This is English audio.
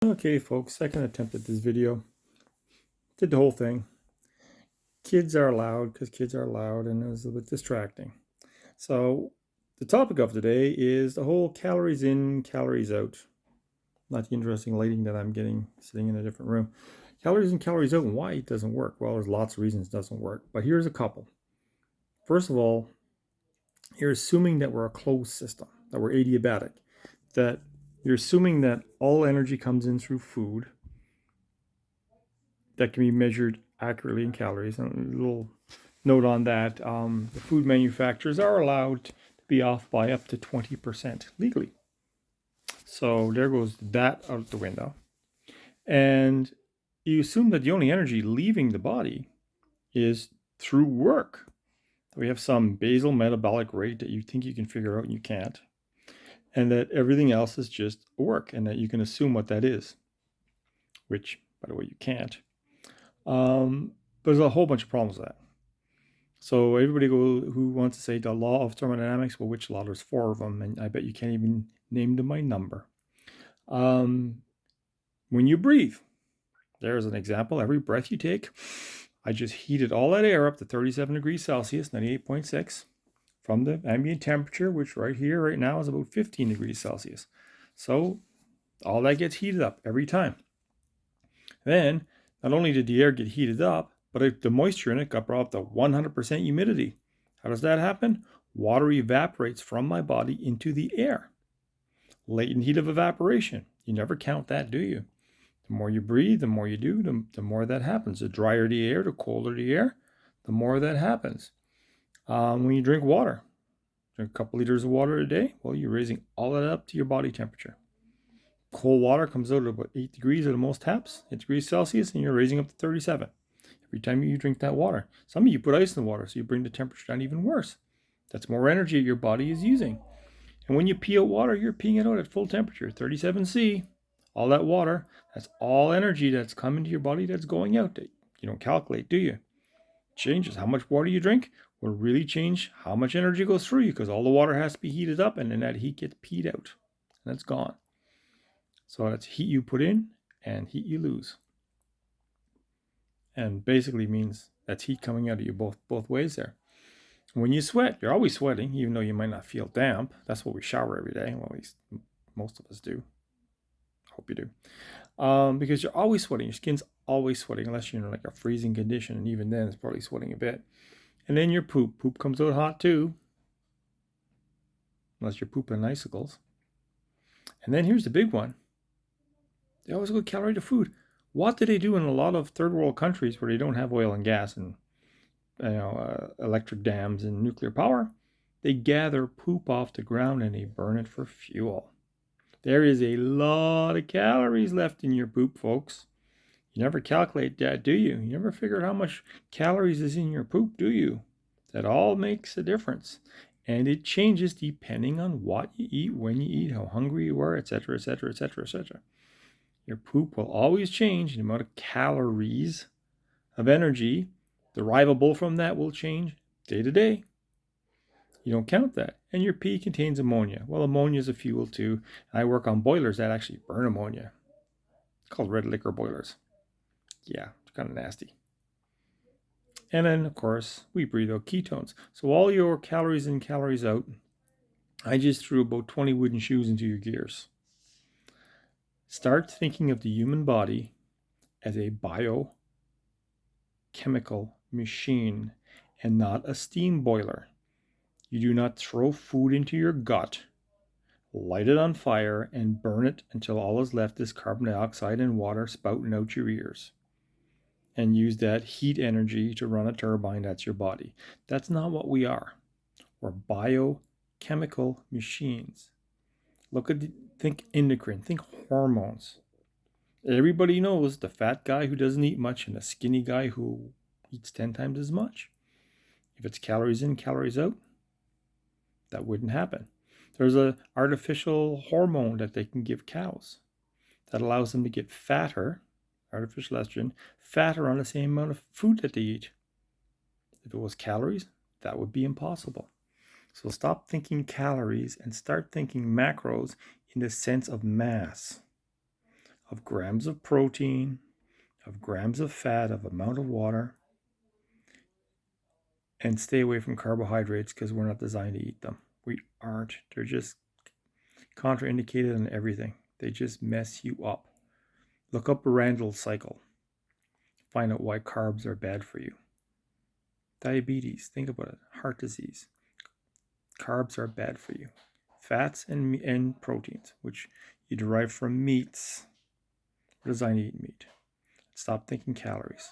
Okay, folks, second attempt at this video. Did the whole thing. Kids are loud because kids are loud, and it was a bit distracting. So, the topic of today is the whole calories in, calories out. Not the interesting lighting that I'm getting sitting in a different room. Calories in, calories out, and why it doesn't work. Well, there's lots of reasons it doesn't work, but here's a couple. First of all, you're assuming that we're a closed system, that we're adiabatic, that you're assuming that all energy comes in through food that can be measured accurately in calories. And a little note on that, the food manufacturers are allowed to be off by up to 20% legally. So there goes that out the window. And you assume that the only energy leaving the body is through work. We have some basal metabolic rate that you think you can figure out and you can't. And that everything else is just work, and that you can assume what that is, which, by the way, you can't. There's a whole bunch of problems with that. So everybody who wants to say the law of thermodynamics, well, which law? There's 4 of them, and I bet you can't even name them by number. When you breathe, there's an example. Every breath you take, I just heated all that air up to 37 degrees Celsius, 98.6, from the ambient temperature, which right here, right now, is about 15 degrees Celsius. So all that gets heated up every time. Then, not only did the air get heated up, but the moisture in it got brought up to 100% humidity. How does that happen? Water evaporates from my body into the air. Latent heat of evaporation. You never count that, do you? The more you breathe, the more you do, the more that happens. The drier the air, the colder the air, the more that happens. When you drink water, drink a couple liters of water a day, well, you're raising all that up to your body temperature. Cold water comes out at about 8 degrees at the most taps, 8 degrees Celsius, and you're raising up to 37 every time you drink that water. Some of you put ice in the water, so you bring the temperature down even worse. That's more energy your body is using. And when you pee out water, you're peeing it out at full temperature, 37 C. All that water, that's all energy that's coming to your body that's going out. That you don't calculate, do you? Changes how much water you drink will really change how much energy goes through you, because all the water has to be heated up, and then that heat gets peed out, and that's gone. So that's heat you put in and heat you lose. And basically means that's heat coming out of you both ways there. When you sweat, you're always sweating, even though you might not feel damp. That's what we shower every day. Well, at least most of us do. Hope you do. Because you're always sweating. Your skin's always sweating, unless you're in like a freezing condition. And even then, it's probably sweating a bit. And then your poop. Poop comes out hot too. Unless you're pooping icicles. And then here's the big one. They always go calorie to food. What do they do in a lot of third world countries where they don't have oil and gas and electric dams and nuclear power? They gather poop off the ground and they burn it for fuel. There is a lot of calories left in your poop, folks. You never calculate that, do you? You never figure out how much calories is in your poop, do you? That all makes a difference. And it changes depending on what you eat, when you eat, how hungry you are, etc., etc., etc., etc. Your poop will always change. The amount of calories of energy derivable from that will change day to day. You don't count that. And your pee contains ammonia. Well, ammonia is a fuel too. And I work on boilers that actually burn ammonia. It's called red liquor boilers. Yeah, it's kind of nasty. And then, of course, we breathe out ketones. So all your calories in, calories out, I just threw about 20 wooden shoes into your gears. Start thinking of the human body as a biochemical machine and not a steam boiler. You do not throw food into your gut, light it on fire, and burn it until all is left is carbon dioxide and water spouting out your ears. And use that heat energy to run a turbine. That's your body. That's not what we are. We're biochemical machines. Think endocrine, think hormones. Everybody knows the fat guy who doesn't eat much and the skinny guy who eats 10 times as much. If it's calories in, calories out, that wouldn't happen. There's an artificial hormone that they can give cows that allows them to get fatter, artificial estrogen, fatter on the same amount of food that they eat. If it was calories, that would be impossible. So stop thinking calories and start thinking macros in the sense of mass. of grams of protein, of grams of fat, of amount of water, and stay away from carbohydrates because we're not designed to eat them. We aren't. They're just contraindicated on everything. They just mess you up. Look up Randle's cycle. Find out why carbs are bad for you. Diabetes, think about it. Heart disease. Carbs are bad for you. Fats and proteins, which you derive from meats. We're designed to eat meat. Stop thinking calories.